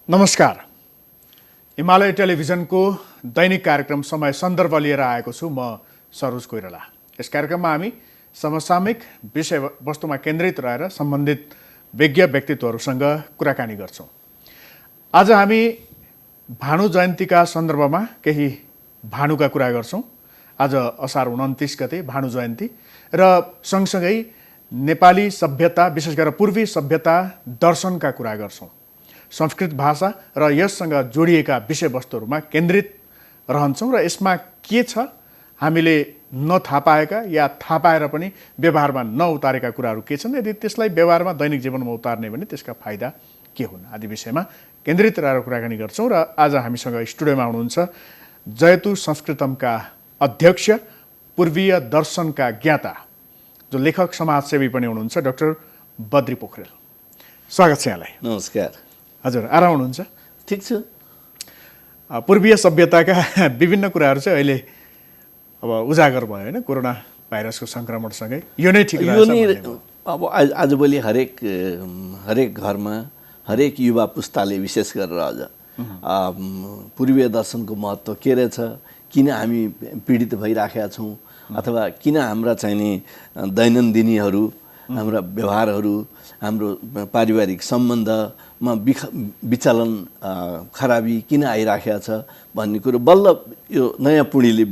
नमस्कार। हिमालय टेलिभिजनको दैनिक कार्यक्रम समय सन्दर्भ लिएर आएको छु म सरोज कोइराला। यस कार्यक्रममा हामी समसामयिक विषयवस्तुमा केन्द्रित रहेर सम्बन्धित विज्ञ व्यक्तित्वहरूसँग कुराकानी गर्छौँ। आज हामी भानु जयन्तीका सन्दर्भमा केही भानुका कुरा गर्छौँ। आज असार 29 गते भानु जयन्ती र सँगसँगै नेपाली सभ्यता विशेष गरेर पूर्वी सभ्यता दर्शनका कुरा गर्छौँ। संस्कृत भाषा र यससँग जोडिएका विषयवस्तुहरूमा केन्द्रित रहन्छौँ र यसमा के छ हामीले नथाहा पाएका या थाहा पाएर पनि व्यवहारमा नउतारेका कुराहरू के छन्, यदि त्यसलाई व्यवहारमा दैनिक जीवनमा उतार्ने भने त्यसका फाइदा के हुन् आदि विषयमा केन्द्रित रहेर कुराकानी गर्छौँ। र आज हामीसँग स्टुडियोमा हुनुहुन्छ जयतु संस्कृतमका अध्यक्ष, पूर्वीय दर्शनका ज्ञाता, जो लेखक समाजसेवी पनि हुनुहुन्छ, डाक्टर बद्री पोखरेल। स्वागत छ यहाँलाई। नमस्कार। हजुर, आराम हुनुहुन्छ? ठिक छु। पूर्वीय सभ्यताका विभिन्न कुराहरू चाहिँ अहिले अब उजागर भयो होइन, कोरोना भाइरसको सङ्क्रमणसँगै। यो नै ठिक रहेछ। अब आजभोलि हरेक घरमा हरेक युवा पुस्ताले विशेष गरेर अझ पूर्वीय दर्शनको महत्त्व के रहेछ, किन हामी पीडित भइराखेका छौँ, अथवा किन हाम्रा चाहिने दैनन्दिनीहरू, हाम्रा व्यवहारहरू, हाम्रो पारिवारिक सम्बन्धमा विचलन खराबी किन आइराखेको छ भन्ने कुरो बल्ल यो नयाँ पिँढीले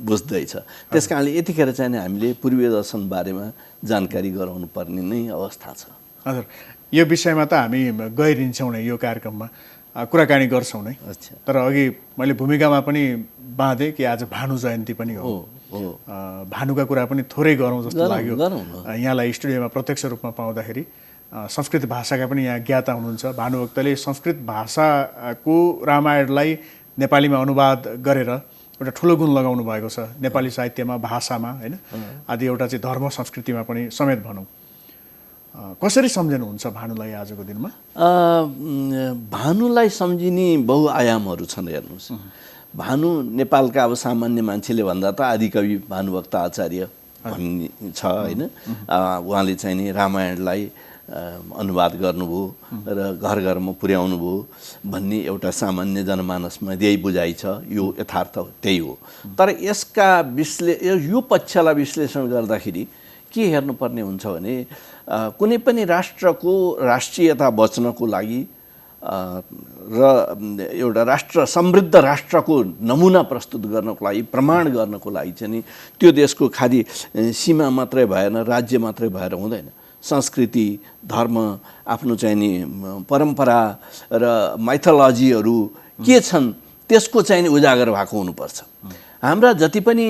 बुझ्दैछ। त्यस कारणले यतिखेर चाहिँ हामीले पूर्वीय दर्शन बारेमा जानकारी गराउनु पर्ने नै अवस्था छ। हजुर, यो विषयमा त हामी गइरहन्छौँ नै, यो कार्यक्रममा कुराकानी गर्छौँ नै। तर अघि मैले भूमिकामा पनि बाँधेँ कि आज भानु जयन्ती पनि हो। भानुका कुरा पनि थोरै गरौँ जस्तो लाग्यो यहाँलाई स्टुडियोमा प्रत्यक्ष रूपमा पाउँदाखेरि। संस्कृत भाषाका पनि यहाँ ज्ञाता हुनुहुन्छ। भानुभक्तले संस्कृत भाषाको रामायणलाई नेपालीमा अनुवाद गरेर एउटा ठुलो गुण लगाउनु भएको छ नेपाली साहित्यमा, भाषामा होइन, आदि एउटा चाहिँ धर्म संस्कृतिमा पनि समेत भनौँ। कसरी सम्झिनुहुन्छ भानुलाई आजको दिनमा? भानुलाई सम्झिने बहुआयामहरू छन्। हेर्नुहोस्, भानु नेपालका अब सामान्य मान्छेले भन्दा त आदिकवि भानुभक्त आचार्य भन्ने छ होइन। उहाँले चाहिँ नि रामायणलाई अनुवाद गर्नुभयो र घर घरमा पुर्याउनु भयो भन्ने एउटा सामान्य जनमानसमा यही बुझाइ छ। यो यथार्थ त्यही हो। तर यसका यो पक्षलाई विश्लेषण गर्दाखेरि के हेर्नुपर्ने हुन्छ भने कुनै पनि राष्ट्रको राष्ट्रियता बच्नको लागि र एउटा समृद्ध राष्ट्रको नमुना प्रस्तुत गर्नको लागि, प्रमाण गर्नको लागि चाहिँ नि त्यो देशको खालि सीमा मात्रै भएन, राज्य मात्रै भएर हुँदैन। संस्कृति, धर्म, आफ्नो चाहिँ नि परम्परा र माइथोलोजीहरू के छन् त्यसको चाहिँ नि उजागर भएको हुनुपर्छ। हाम्रा जति पनि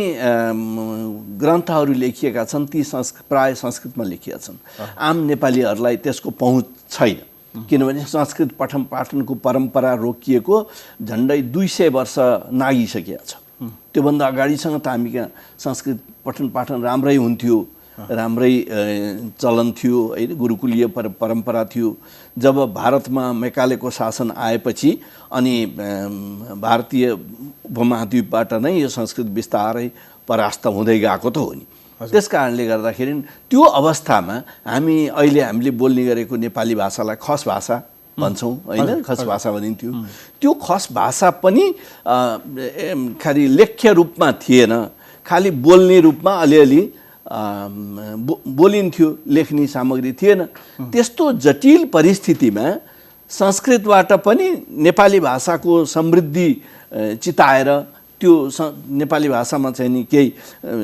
ग्रन्थहरू लेखिएका छन् ती प्राय संस्कृतमा लेखिएका छन्। आम नेपालीहरूलाई त्यसको पहुँच छैन, किनभने संस्कृत पठन पाठनको परम्परा रोकिएको झन्डै 200 वर्ष नागिसकेको छ। त्योभन्दा अगाडिसँग त हामी कहाँ संस्कृत पठन पाठन राम्रै हुन्थ्यो, राम्रै चलन थियो होइन, गुरुकुलीय परम्परा थियो। जब भारतमा मैकालेको शासन आएपछि अनि भारतीय उपमहाद्वीपबाट नै यो संस्कृत बिस्तारै परास्त हुँदै गएको त हो नि। त्यस कारणले गर्दाखेरि त्यो अवस्थामा हामीले बोल्ने गरेको नेपाली भाषालाई खस भाषा भन्छौँ होइन, खस भाषा भनिन्थ्यो। त्यो खस भाषा पनि खालि लेख्य रूपमा थिएन, खालि बोल्ने रूपमा अलिअलि बोलिन्थ्यो, लेख्ने सामग्री थिएन। त्यस्तो जटिल परिस्थितिमा संस्कृतबाट पनि नेपाली भाषाको समृद्धि चिताएर त्यो नेपाली भाषामा चाहिँ नि केही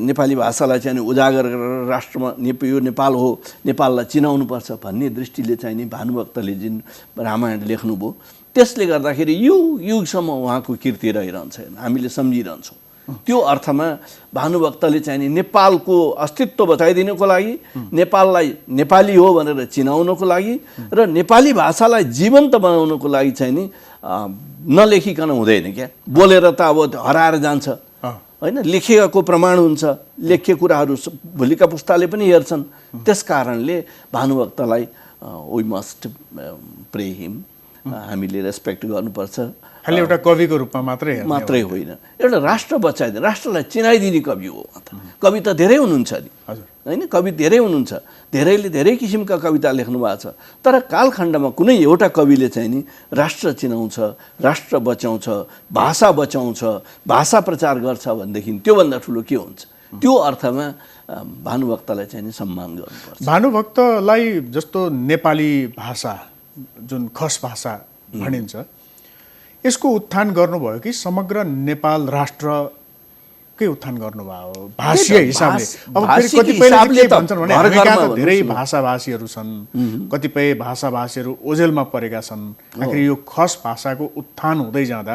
नेपाली भाषालाई चाहिँ उजागर गरेर राष्ट्रमा यो नेपाल हो, नेपाललाई चिनाउनुपर्छ भन्ने दृष्टिले चाहिँ नि भानुभक्तले जुन रामायण लेख्नुभयो, त्यसले गर्दाखेरि युगसम्म उहाँको कीर्ति रहिरहन्छ, हामीले सम्झिरहन्छौँ। त्यो अर्थमा भानुभक्तले चाहिँ नि नेपालको अस्तित्व बचाइदिनको लागि, नेपाललाई नेपाली हो भनेर चिनाउनको लागि र नेपाली भाषालाई जीवन्त बनाउनको लागि चाहिँ नि नलेखिकन हुँदैन क्या। बोलेर त अब हराएर जान्छ होइन, लेखिएको प्रमाण हुन्छ। लेखिएको कुराहरू भोलिका पुस्ताले पनि हेर्छन्। त्यस कारणले भानुभक्तलाई वी मस्ट प्रे हिम, हामीले रेस्पेक्ट गर्नुपर्छ। खालि एउटा कविको रूपमा मात्रै होइन, एउटा राष्ट्र बचाइदिने, राष्ट्रलाई चिनाइदिने कवि हो। कवि त धेरै हुनुहुन्छ नि, होइन, कवि धेरै हुनुहुन्छ, धेरैले धेरै किसिमका कविता लेख्नु भएको छ। तर कालखण्डमा कुनै एउटा कविले चाहिँ नि राष्ट्र चिनाउँछ, राष्ट्र बचाउँछ, भाषा बचाउँछ, भाषा प्रचार गर्छ भनेदेखि त्योभन्दा ठुलो के हुन्छ? त्यो अर्थमा भानुभक्तलाई चाहिँ नि सम्मान गर्नुपर्छ। भानुभक्तलाई जस्तो नेपाली भाषा जुन खस भाषा भनिन्छ, यसको उत्थान गर्नुभयो कि समग्र नेपाल राष्ट्रकै उत्थान गर्नुभयो भाषीय हिसाबले? अब फेरि कतिपयले के भन्छन् भने हामी कहाँ त धेरै भाषाभाषीहरू छन्, कतिपय भाषाभाषीहरू ओझेलमा परेका छन्। आखिर यो खस भाषाको उत्थान हुँदै जाँदा,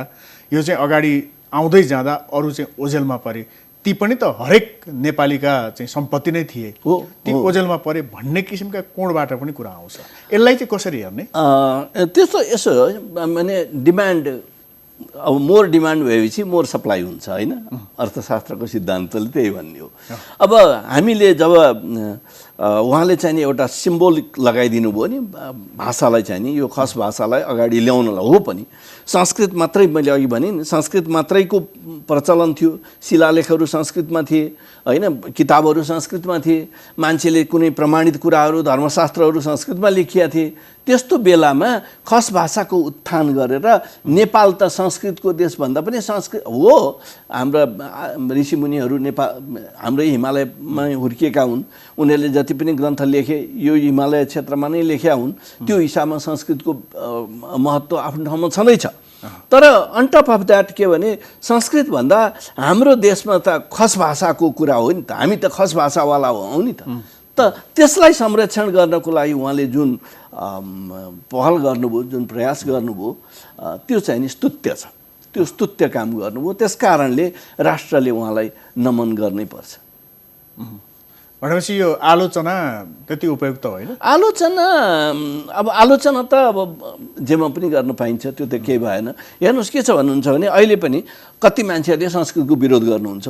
यो चाहिँ अगाडि आउँदै जाँदा अरू चाहिँ ओझेलमा परे, ती पनि त हरेक नेपालीका चाहिँ सम्पत्ति नै थिए, ती ओझेलमा परे भन्ने किसिमका कोणबाट पनि कुरा आउँछ। यसलाई चाहिँ कसरी हेर्ने? त्यस्तो यसो माने डिमान्ड, अब मोर डिमान्ड भएपछि मोर सप्लाई हुन्छ, होइन? अर्थशास्त्रको सिद्धान्तले त्यही भन्ने हो। अब हामीले जब उहाँले चाहिँ नि एउटा सिम्बोलिक लगाइदिनु भयो नि भाषालाई, चाहिँ नि यो खस भाषालाई अगाडि ल्याउनलाई हो पनि संस्कृत मात्रै, मैले अघि भने नि संस्कृत मात्रैको प्रचलन थियो, शिलालेखहरू संस्कृतमा थिए, होइन, किताबहरू संस्कृतमा थिए, मान्छेले कुनै प्रमाणित कुराहरू धर्मशास्त्रहरू संस्कृतमा लेखिया थिए। त्यस्तो बेलामा खस भाषाको उत्थान गरेर नेपाल त संस्कृतको देश भन्दा पनि संस्कृत हो, हाम्रा ऋषिमुनिहरू नेपाल हाम्रै हिमालयमा हुर्किएका हुन्, उनीहरूले जति पनि ग्रन्थ लेखे यो हिमालय क्षेत्रमा नै लेखेका हुन्, त्यो हिसाबमा संस्कृतको महत्त्व आफ्नो ठाउँमा छँदैछ। तर अन टप अफ द्याट के भने संस्कृत भन्दा हाम्रो देशमा त खस भाषाको कुरा हो नि त, हामी त खस भाषावाला हौँ नि त। त्यसलाई संरक्षण गर्नको लागि उहाँले जुन पहल गर्नुभयो, जुन प्रयास गर्नुभयो, त्यो चाहिँ नि स्तुत्य छ, त्यो स्तुत्य काम गर्नुभयो। त्यस कारणले राष्ट्रले उहाँलाई नमन गर्नै पर्छ। भनेपछि यो आलोचना त्यति उपयुक्त होइन? आलोचना, अब आलोचना त अब जेमा पनि गर्न पाइन्छ, त्यो त केही भएन। हेर्नुहोस् के छ भन्नुहुन्छ भने अहिले पनि कति मान्छेहरूले संस्कृतको विरोध गर्नुहुन्छ,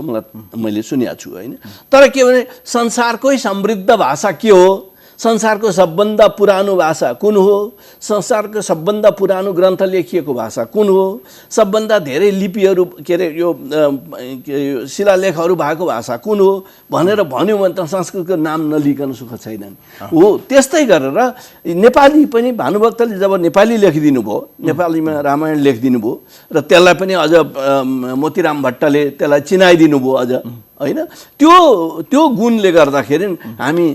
मैले सुनेको छु, होइन? तर के भने संसारकै समृद्ध भाषा के हो, संसारको सबभन्दा पुरानो भाषा कुन हो, संसारको सबभन्दा पुरानो ग्रन्थ लेखिएको भाषा कुन हो, सबभन्दा धेरै लिपिहरू के अरे यो शिलालेखहरू भएको भाषा कुन हो भनेर भन्यो भने त संस्कृतको नाम नलिकन सुख छैन हो। त्यस्तै गरेर नेपाली पनि भानुभक्तले जब नेपाली लेखिदिनु भयो, नेपालीमा रामायण लेखिदिनु भयो र त्यसलाई पनि अझ मोतीराम भट्टले त्यसलाई चिनाइदिनु भयो अझ, होइन? त्यो गुणले गर्दाखेरि हामी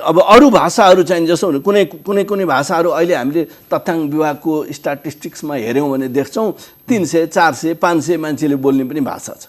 अब अरू भाषाहरू चाहिँ जस्तो कुनै भाषाहरू अहिले हामीले तथ्याङ्क विभागको स्ट्याटिस्टिक्समा हेऱ्यौँ भने देख्छौँ 300, 400, 500 मान्छेले बोल्ने पनि भाषा छ,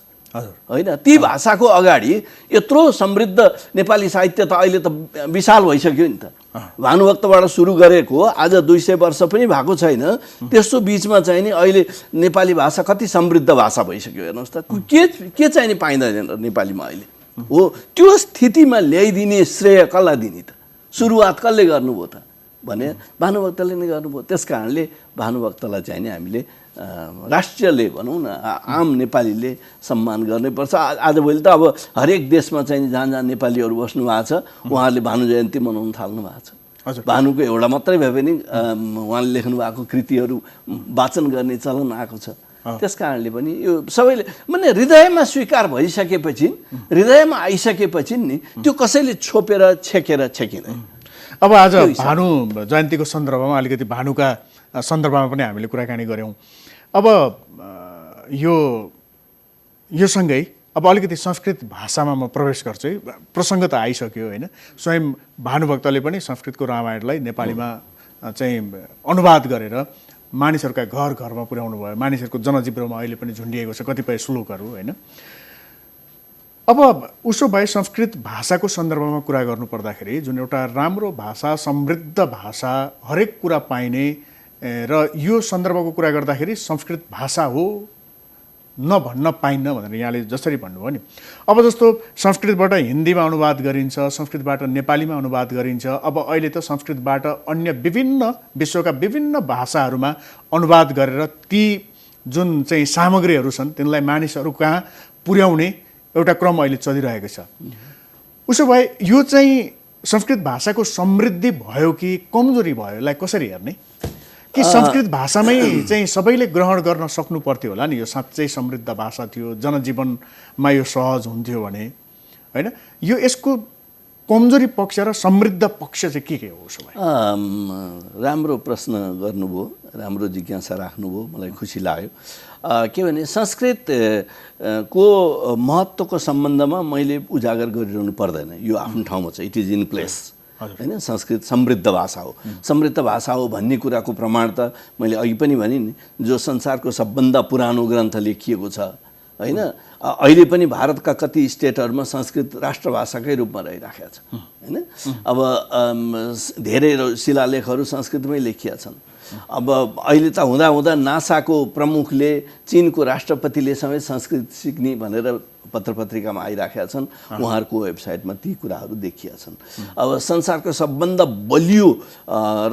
होइन? ती भाषाको अगाडि यत्रो समृद्ध नेपाली साहित्य त अहिले त विशाल भइसक्यो नि त। भानुभक्तबाट सुरु गरेको आज 200 वर्ष पनि भएको छैन, त्यस्तो बिचमा चाहिँ नि अहिले नेपाली भाषा कति समृद्ध भाषा भइसक्यो। हेर्नुहोस् त के चाहिँ नि पाइँदैन नेपालीमा अहिले हो। त्यो स्थितिमा ल्याइदिने श्रेय कसलाई दिने त? सुरुवात कसले गर्नुभयो त भने भानुभक्तले नै गर्नुभयो। त्यस कारणले भानुभक्तलाई चाहिँ नि हामीले राष्ट्रियले भनौँ न, आम नेपालीले सम्मान गर्नैपर्छ। आजभोलि त अब हरेक देशमा चाहिँ जहाँ जहाँ नेपालीहरू बस्नु भएको छ उहाँहरूले भानु जयन्ती मनाउन थाल्नु भएको छ। भानुको एउटा मात्रै भए पनि उहाँले लेख्नु भएको कृतिहरू वाचन गर्ने चलन आएको छ। त्यस कारणले पनि यो सबैले माने हृदयमा स्वीकार भइसकेपछि, हृदयमा आइसकेपछि नि त्यो कसैले छोपेर छेकेर छेकिँदैन। अब आज भानु जयन्तीको सन्दर्भमा अलिकति भानुका सन्दर्भमा पनि हामीले कुराकानी गऱ्यौँ। अब यो सँगै अब अलिकति संस्कृत भाषामा म प्रवेश गर्छु है। प्रसङ्ग त आइसक्यो, होइन? स्वयं भानुभक्तले पनि संस्कृतको रामायणलाई नेपालीमा चाहिँ अनुवाद गरेर मानिसहरूका घर घरमा पुर्याउनु भयो। मानिसहरूको जनजीवनमा अहिले पनि झुन्डिएको छ कतिपय श्लोकहरू, होइन? अब उसो भए संस्कृत भाषाको सन्दर्भमा कुरा गर्नुपर्दाखेरि जुन एउटा राम्रो भाषा, समृद्ध भाषा, हरेक कुरा पाइने र यो सन्दर्भको कुरा गर्दाखेरि संस्कृत भाषा हो नभन्न पाइन्न भनेर यहाँले जसरी भन्नुभयो नि। अब जस्तो संस्कृतबाट हिन्दीमा अनुवाद गरिन्छ, संस्कृतबाट नेपालीमा अनुवाद गरिन्छ। अब अहिले त संस्कृतबाट अन्य विभिन्न विश्वका विभिन्न भाषाहरूमा अनुवाद गरेर ती जुन चाहिँ सामग्रीहरू छन् तिनलाई मानिसहरू कहाँ पुर्याउने एउटा क्रम अहिले चलिरहेको छ। उसो भए यो चाहिँ संस्कृत भाषाको समृद्धि भयो कि कमजोरी भयो, यसलाई कसरी हेर्ने? कि संस्कृत भाषामै चाहिँ सबैले ग्रहण गर्न सक्नु पर्थ्यो होला नि, यो साँच्चै समृद्ध भाषा थियो, जनजीवनमा यो सहज हुन्थ्यो भने, होइन? यो यसको कमजोरी पक्ष र समृद्ध पक्ष चाहिँ के हो उसो भए? राम्रो प्रश्न गर्नुभयो, राम्रो जिज्ञासा राख्नुभयो, मलाई खुसी लाग्यो। के भने संस्कृत को महत्त्वको सम्बन्धमा मैले उजागर गरिरहनु पर्दैन, यो आफ्नो ठाउँमा छ, इट इज इन प्लेस, होइन? संस्कृत समृद्ध भाषा हो, समृद्ध भाषा हो भन्ने कुराको प्रमाण त मैले अघि पनि भने नि, जो संसारको सबभन्दा पुरानो ग्रन्थ लेखिएको छ, होइन? अहिले पनि भारतका कति स्टेटहरूमा संस्कृत राष्ट्रभाषाकै रूपमा रहिराखेका छ, होइन? अब धेरै शिलालेखहरू संस्कृतमै लेखिया छन्। अब अहिले त हुँदा हुँदा नासाको प्रमुखले, चीनको राष्ट्रपतिले समेत संस्कृत सिक्ने भनेर पत्र पत्रिकामा आइराखेका छन्, उहाँहरूको वेबसाइटमा ती कुराहरू देखिया छन्। अब संसारको सबभन्दा बलियो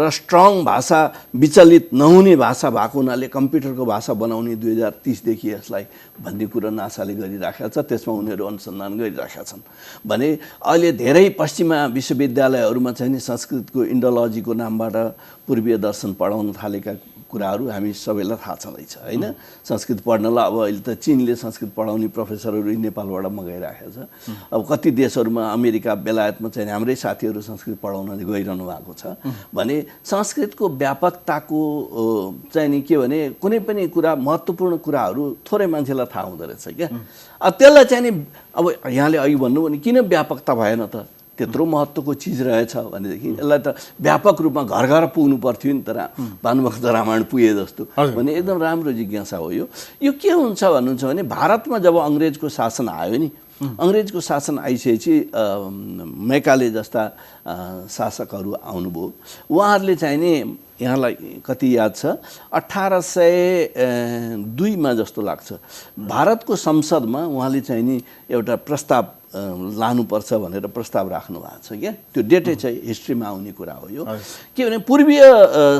र स्ट्रङ भाषा, विचलित नहुने भाषा भएको हुनाले कम्प्युटरको भाषा बनाउने 2030 देखि यसलाई भन्ने कुरो नासाले गरिराखेका छ, त्यसमा उनीहरू अनुसन्धान गरिराखेका छन् भने अहिले धेरै पश्चिमा विश्वविद्यालयहरूमा चाहिँ नि संस्कृतको इन्डोलोजीको नामबाट पूर्वीय दर्शन पढाउन थालेका कुराहरू हामी सबैलाई थाहा छँदैछ, होइन? संस्कृत पढ्नलाई अब अहिले त चीनले संस्कृत पढाउने प्रोफेसरहरू नेपालबाट मगाइराखेको छ। अब कति देशहरूमा, अमेरिका, बेलायतमा चाहिँ हाम्रै साथीहरू संस्कृत पढाउन गइरहनु भएको छ भने संस्कृतको व्यापकताको चाहिँ नि के भने कुनै पनि कुरा, महत्त्वपूर्ण कुराहरू थोरै मान्छेलाई थाहा हुँदो रहेछ क्या। अब त्यसलाई चाहिँ नि अब यहाँले अघि भन्नु भने किन व्यापकता भएन त, त्यत्रो महत्त्वको चिज रहेछ भनेदेखि यसलाई त व्यापक रूपमा घर घर पुग्नु पर्थ्यो नि त, भानुभक्त रामायण पुगे जस्तो भने एकदम राम्रो जिज्ञासा हो। यो के हुन्छ भन्नुहुन्छ भने भारतमा जब अङ्ग्रेजको शासन आयो नि, अङ्ग्रेजको शासन आइसकेपछि मैकाले जस्ता शासकहरू आउनुभयो, उहाँहरूले चाहिँ नि, यहाँलाई कति याद छ, 1802 जस्तो लाग्छ, भारतको संसदमा उहाँले चाहिँ नि एउटा प्रस्ताव लानुपर्छ भनेर प्रस्ताव राख्नु भएको छ क्या। त्यो डेटै चाहिँ हिस्ट्रीमा आउने कुरा हो यो। के भने पूर्वीय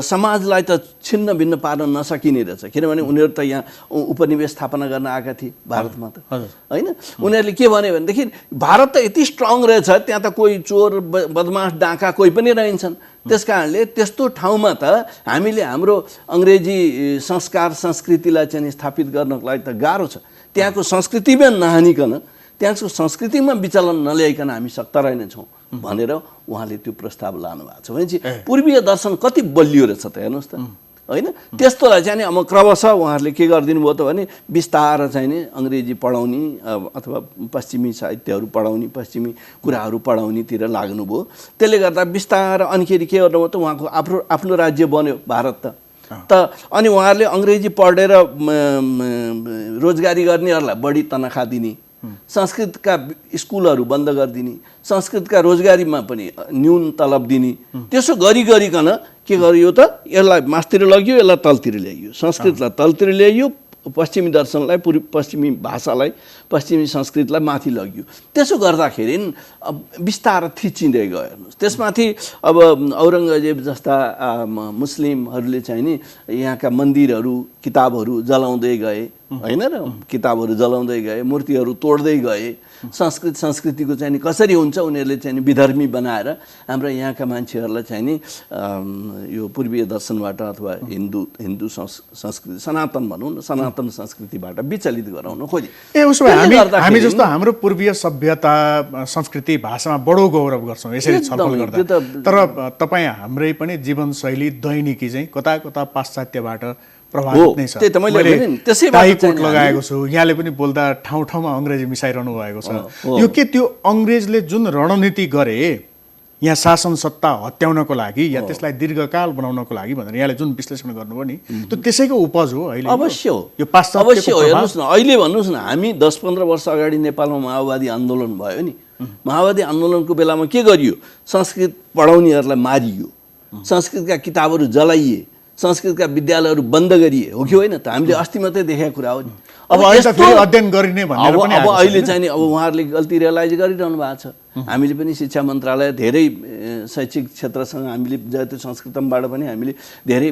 समाजलाई त छिन्न भिन्न पार्न नसकिने रहेछ, किनभने उनीहरू त यहाँ उपनिवेश स्थापना गर्न आएका थिए भारतमा त, होइन? उनीहरूले के भन्यो भनेदेखि भारत त यति स्ट्रङ रहेछ, त्यहाँ त कोही चोर बदमास डाका कोही पनि रहन्छन्, त्यस कारणले त्यस्तो ठाउँमा त हामीले हाम्रो अङ्ग्रेजी संस्कार संस्कृतिलाई चाहिँ स्थापित गर्नको लागि त गाह्रो छ, त्यहाँको संस्कृतिमा नहानिकन, त्यहाँको संस्कृतिमा विचलन नल्याइकन हामी सक्ता रहेनछौँ भनेर उहाँले त्यो प्रस्ताव लानु भएको छ। भनेपछि पूर्वीय दर्शन कति बलियो रहेछ त, हेर्नुहोस् त, होइन? त्यस्तोलाई चाहिँ अब क्रमशः उहाँहरूले के गरिदिनु भयो त भने बिस्तार चाहिँ नि अङ्ग्रेजी पढाउने अथवा पश्चिमी साहित्यहरू पढाउने, पश्चिमी कुराहरू पढाउनेतिर लाग्नुभयो। त्यसले गर्दा बिस्तार अनिखेरि के गर्नुभयो त, उहाँको आफ्नो राज्य बन्यो भारत त अनि उहाँहरूले अङ्ग्रेजी पढेर रोजगारी गर्नेहरूलाई बढी तनखा दिने, संस्कृतका स्कुलहरू बन्द गरिदिने, संस्कृतका रोजगारीमा पनि न्यून तलब दिने, त्यसो गरिकन के गरियो त, यसलाई मास्तिर लग्यो, यसलाई तलतिर ल्याइयो, संस्कृतलाई तलतिर ल्याइयो, पश्चिमी दर्शनलाई, पश्चिमी भाषालाई, पश्चिमी संस्कृतलाई माथि लग्यो। त्यसो गर्दाखेरि बिस्तार थिचिँदै गयो। हेर्नुहोस्, त्यसमाथि अब औरङ्गजेब जस्ता मुस्लिमहरूले चाहिँ नि यहाँका मन्दिरहरू, किताबहरू जलाउँदै गए, होइन र? किताबहरू जलाउँदै गए, मूर्तिहरू तोड्दै गए, संस्कृतिको चाहिँ नि कसरी हुन्छ, उनीहरूले चाहिँ नि विधर्मी बनाएर हाम्रो यहाँका मान्छेहरूलाई चाहिँ नि यो पूर्वीय दर्शनबाट अथवा हिन्दू संस्कृति, सनातन भनौँ न, सनातन संस्कृतिबाट विचलित गराउन खोजे। उसो भए हामी जस्तो हाम्रो पूर्वीय सभ्यता, संस्कृति, भाषामा बडो गौरव गर्छौँ यसरी छलफल गर्दा, तर तपाईँ हाम्रै पनि जीवनशैली, दैनिकी चाहिँ कता कता पाश्चात्यबाट प्रभावित नै छ। टाई कोट लगाएको छु, यहाँले पनि बोल्दा ठाउँ ठाउँमा अङ्ग्रेजी मिसाइरहनु भएको छ। यो के त्यो अङ्ग्रेजले जुन रणनीति गरे यहाँ शासन सत्ता हत्याउनको लागि या त्यसलाई दीर्घकाल बनाउनको लागि भनेर यहाँले जुन विश्लेषण गर्नुभयो नि, त्यो त्यसैको उपज हो अहिले? अवश्य हो, यो पाश्चात्य अवश्य हो। हेर्नुहोस् न, अहिले भन्नुहोस् न, हामी 10-15 वर्ष अगाडि नेपालमा माओवादी आन्दोलन भयो नि, माओवादी आन्दोलनको बेलामा के गरियो? संस्कृत पढाउनेहरूलाई मारियो, संस्कृतका किताबहरू जलाइए, संस्कृतका विद्यालयहरू बन्द गरिए, हो कि होइन त? हामीले अस्ति मात्रै देखेको कुरा हो नि। अब अध्ययन गरिने भनेर पनि अब अहिले चाहिँ नि अब उहाँहरूले गल्ती रियलाइज गरिरहनु भएको छ। हामीले पनि शिक्षा मन्त्रालय धेरै शैक्षिक क्षेत्रसँग हामीले जयतु संस्कृतमबाट पनि हामीले धेरै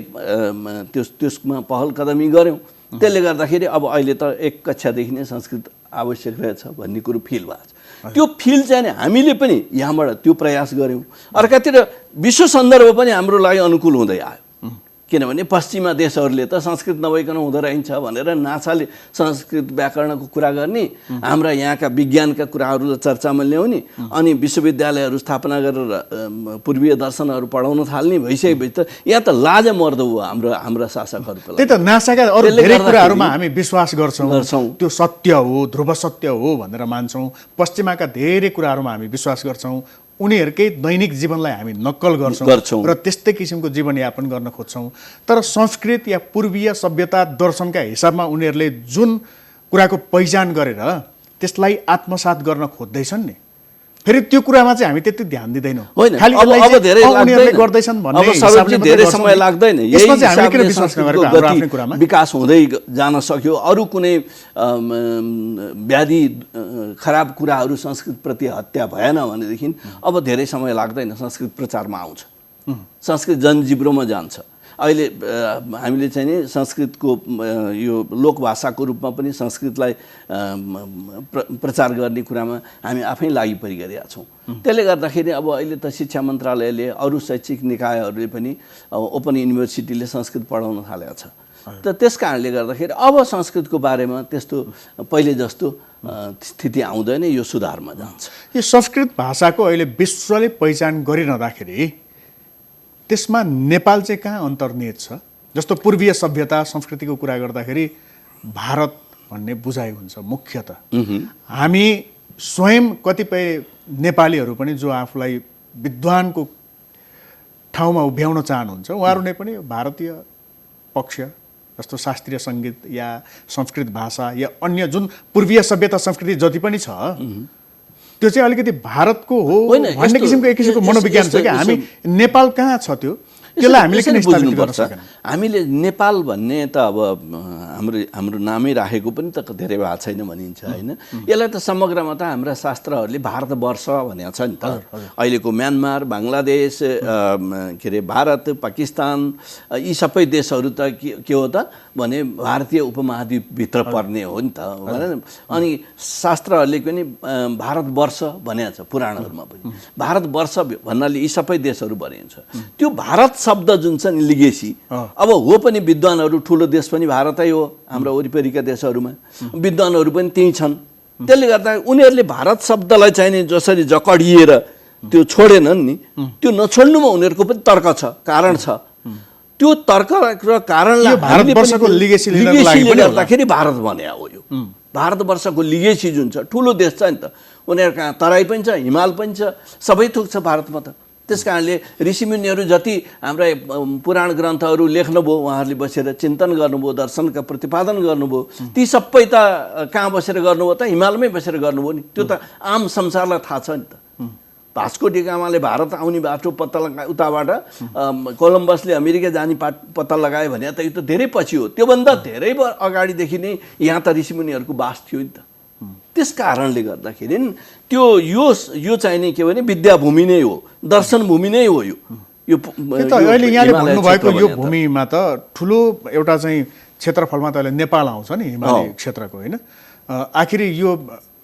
त्यसमा पहल कदमी गऱ्यौँ। त्यसले गर्दाखेरि अब अहिले त 1 कक्षादेखि नै संस्कृत आवश्यक रहेछ भन्ने कुरो फिल भएको छ। त्यो फिल चाहिँ नि हामीले पनि यहाँबाट त्यो प्रयास गऱ्यौँ। अर्कातिर विश्व सन्दर्भ पनि हाम्रो लागि अनुकूल हुँदै आयो, किनभने पश्चिमा देशहरूले त संस्कृत नभइकन हुँदो रहेछ भनेर नासाले संस्कृत व्याकरणको कुरा गर्ने, हाम्रा यहाँका विज्ञानका कुराहरू चर्चामा ल्याउने, अनि विश्वविद्यालयहरू स्थापना गरेर पूर्वीय दर्शनहरू पढाउन थाल्ने भइसकेपछि त यहाँ त लाज मर्दो हो हाम्रा शासकहरूको। त्यही त नासाका अरू धेरै कुराहरूमा हामी विश्वास गर्छौँ, त्यो सत्य हो, ध्रुव सत्य हो भनेर मान्छौँ। पश्चिमाका धेरै कुराहरूमा हामी विश्वास गर्छौँ, उनीहरूकै दैनिक जीवनलाई हामी नक्कल गर्छौँ र त्यस्तै किसिमको जीवनयापन गर्न खोज्छौँ। तर संस्कृत या पूर्वीय सभ्यता दर्शनका हिसाबमा उनीहरूले जुन कुराको पहिचान गरेर त्यसलाई आत्मसात गर्न खोज्दैछन् नि, फेरि त्यो कुरामा चाहिँ हामी त्यति ध्यान दिँदैनौँ। खालि अब धेरै गर्दैछन् भन्ने हिसाबले धेरै समय लाग्दैन। यसमा चाहिँ हामीले किन विश्वास नगरेको हाम्रो आफ्नै कुरामा विकास हुँदै जान सक्यो। अरू कुनै व्याधि खराब कुराहरू संस्कृतप्रति हत्या भएन भनेदेखि अब धेरै समय लाग्दैन, संस्कृत प्रचारमा आउँछ, संस्कृत जनजिब्रोमा जान्छ। अहिले हामीले चाहिँ नि संस्कृतको यो लोकभाषाको रूपमा पनि संस्कृतलाई प्रचार गर्ने कुरामा हामी आफै लागि परिरहेका छौँ। त्यसले गर्दाखेरि अब अहिले त शिक्षा मन्त्रालयले, अरू शैक्षिक निकायहरूले पनि ओपन युनिभर्सिटीले संस्कृत पढाउन थालेको छ। त त्यस कारणले गर्दाखेरि अब संस्कृतको बारेमा त्यस्तो पहिले जस्तो स्थिति आउँदैन, यो सुधारमा जान्छ। यो संस्कृत भाषाको अहिले विश्वले पहिचान गरिरहँदाखेरि त्यसमा नेपाल चाहिँ कहाँ अन्तर्निहित छ? जस्तो पूर्वीय सभ्यता संस्कृतिको कुरा गर्दाखेरि भारत भन्ने बुझाइ हुन्छ मुख्यतः। हामी स्वयं कतिपय नेपालीहरू पनि जो आफूलाई विद्वानको ठाउँमा उभ्याउन चाहनुहुन्छ, उहाँहरू नै पनि भारतीय पक्ष जस्तो शास्त्रीय सङ्गीत या संस्कृत भाषा या अन्य जुन पूर्वीय सभ्यता संस्कृति जति पनि छ त्यो चाहिँ अलिकति भारतको हो भन्ने किसिमको एक किसिमको मनोविज्ञान छ कि हामी नेपाल कहाँ छ त्यो त्यसलाई हामीले किन स्थापित गर्न सकेनौँ? हामीले नेपाल भन्ने त अब हाम्रो नामै राखेको पनि त धेरै भएको छैन भनिन्छ होइन। यसलाई त समग्रमा त हाम्रा शास्त्रहरूले भारतवर्ष भनेको छ नि त। अहिलेको म्यानमार, बङ्गलादेश, के अरे भारत, पाकिस्तान, यी सबै देशहरू त के हो त भने भारतीय उपमहाद्वीपभित्र पर्ने हो नि त। अनि शास्त्रहरूले पनि भारतवर्ष भनेको छ, पुराणहरूमा पनि भारतवर्ष भन्नाले यी सबै देशहरू भनिन्छ। त्यो भारत शब्द जुन छ नि लिगेसी, अब हो पनि विद्वानहरू, ठुलो देश पनि भारतै हो, हाम्रो वरिपरिका देशहरूमा विद्वानहरू पनि त्यही छन्। त्यसले गर्दा उनीहरूले भारत शब्दलाई चाहिँ नि जसरी जकडिएर त्यो छोडेनन् नि, त्यो नछोड्नुमा उनीहरूको पनि तर्क छ, कारण छ। त्यो तर्क र कारणलाई भारतवर्षको लिगेसी लिँदाखेरि भारत भने हो। यो भारतवर्षको लिगेसी जुन छ, ठुलो देश छ नि त, उनीहरूको तराई पनि छ, हिमाल पनि छ, सबै थोक छ भारतमा त। त्यस कारणले ऋषिमुनिहरू जति हाम्रा पुराण ग्रन्थहरू लेख्नुभयो, उहाँहरूले बसेर चिन्तन गर्नुभयो, दर्शनका प्रतिपादन गर्नुभयो, ती सबै त कहाँ बसेर गर्नुभयो त? हिमालमै बसेर गर्नुभयो नि। त्यो त आम संसारलाई थाहा छ नि त। भास्को डी गामाले भारत आउने बाटो पत्ता लगाए, उताबाट कोलम्बसले अमेरिका जाने पत्ता लगायो भने त यो त धेरै पछि हो। त्योभन्दा धेरै अगाडिदेखि नै यहाँ त ऋषिमुनिहरूको बास थियो नि त। त्यस कारणले गर्दाखेरि त्यो यो चाहिँ नि के भने विद्याभूमि नै हो, दर्शन भूमि नै हो। यो अहिले यहाँले भन्नुभएको यो भूमिमा त ठुलो एउटा चाहिँ क्षेत्रफलमा त अहिले नेपाल आउँछ नि, हिमाली क्षेत्रको होइन। आखिरी यो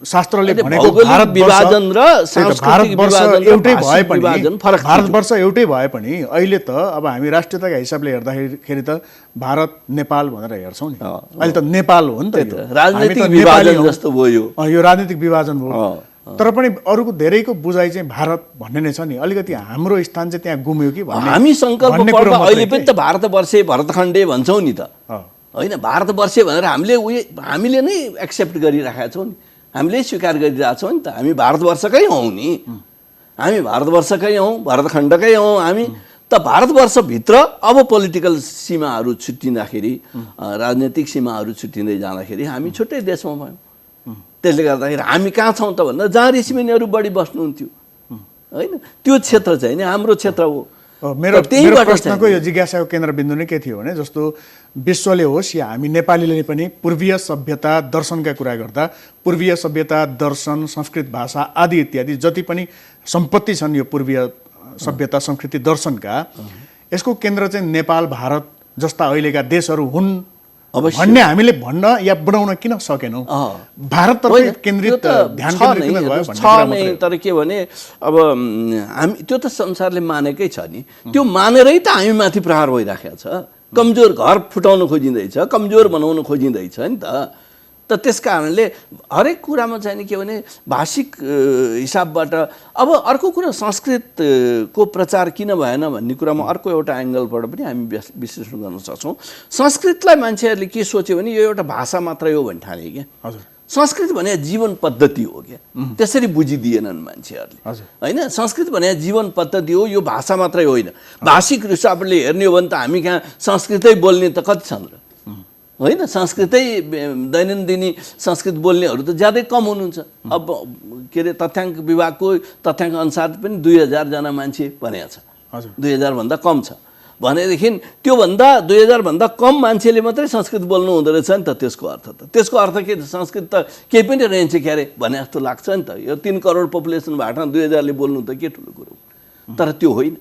शास्त्रले भनेको विभाजन र भारतवर्ष एउटै भए पनि भारतवर्ष एउटै भए पनि अहिले त अब हामी राष्ट्रियताका हिसाबले हेर्दाखेरि त भारत नेपाल भनेर हेर्छौँ नि। अहिले त नेपाल हो नि त, राजनीतिक विभाजन जस्तो भयो, यो राजनीतिक विभाजन भयो। तर पनि अरूको धेरैको बुझाइ चाहिँ भारत भन्ने नै छ नि। अलिकति हाम्रो स्थान चाहिँ त्यहाँ गुम्यो कि भन्ने हामी सङ्कल्प गर्दा अहिले पनि त भारतवर्षे भरतखण्डे भन्छौँ नि त होइन। भारतवर्षे भनेर हामीले नै एक्सेप्ट गरिराखेका छौँ नि, हामीले स्वीकार गरिरहेछौँ नि त। हामी भारतवर्षकै हौँ नि, हामी भारतवर्षकै हौँ, भरतखण्डकै हौँ हामी त। भारतवर्षभित्र अब पोलिटिकल सीमाहरू छुट्टिँदाखेरि, राजनैतिक सीमाहरू छुट्टिँदै जाँदाखेरि हामी छुट्टै देशमा भयौँ। त्यसले गर्दाखेरि हामी कहाँ छौँ त भन्दा जहाँ ऋषिमुनिहरू बढी बस्नुहुन्थ्यो होइन, त्यो क्षेत्र चाहिँ नि हाम्रो क्षेत्र हो। मेरो प्रश्नको यो जिज्ञासाको केन्द्रबिन्दु नै के थियो भने जस्तो विश्वले होस् या हामी नेपालीले पनि पूर्वीय सभ्यता दर्शनका कुरा गर्दा पूर्वीय सभ्यता दर्शन संस्कृत भाषा आदि इत्यादि जति पनि सम्पत्ति छन् यो पूर्वीय सभ्यता संस्कृति दर्शनका, यसको केन्द्र चाहिँ नेपाल भारत जस्ता अहिलेका देशहरू हुन् भन्ने हामीले भन्न या बनाउन किन सकेनौँ? भारततर्फ केन्द्रित ध्यान केन्द्रित किन भयो भन्ने कुरा मात्रै हो। तर के भने अब हामी त्यो त संसारले मानेकै छ नि, त्यो मानेरै त हामी माथि प्रहार भइराखेको छ। कमजोर घर फुटाउन खोजिँदैछ, कमजोर बनाउन खोजिँदैछ नि त। त्यस कारणले हरेक कुरामा चाहिँ नि के भने भाषिक हिसाबबाट अब अर्को कुरा संस्कृतको प्रचार किन भएन भन्ने कुरामा अर्को एउटा एङ्गलबाट पनि हामी विश्लेषण गर्न सक्छौँ। संस्कृतलाई मान्छेहरूले के सोच्यो भने यो एउटा भाषा मात्रै हो भन्ने ठाने क्या। हजुर, संस्कृत भने जीवन पद्धति हो क्या, त्यसरी बुझिदिएनन् मान्छेहरूले होइन। संस्कृत भने जीवन पद्धति हो, यो भाषा मात्रै होइन। भाषिक हिसाबले हेर्ने हो भने त हामी कहाँ संस्कृतै बोल्ने त कति छन् र होइन। संस्कृतै दैनन्दिनी संस्कृत बोल्नेहरू त ज्यादै कम हुनुहुन्छ। अब के अरे तथ्याङ्क विभागको तथ्याङ्क अनुसार पनि 2000 जना मान्छे भनेको छ। 2000 भन्दा कम छ भनेदेखि त्योभन्दा 2000 भन्दा कम मान्छेले मात्रै संस्कृत बोल्नु हुँदो रहेछ नि त। त्यसको अर्थ के, संस्कृत त केही पनि रहन्छ क्यारे भने जस्तो लाग्छ नि त। यो 3 करोड पपुलेसन भएको 2000ले बोल्नु त के ठुलो कुरो, तर त्यो होइन।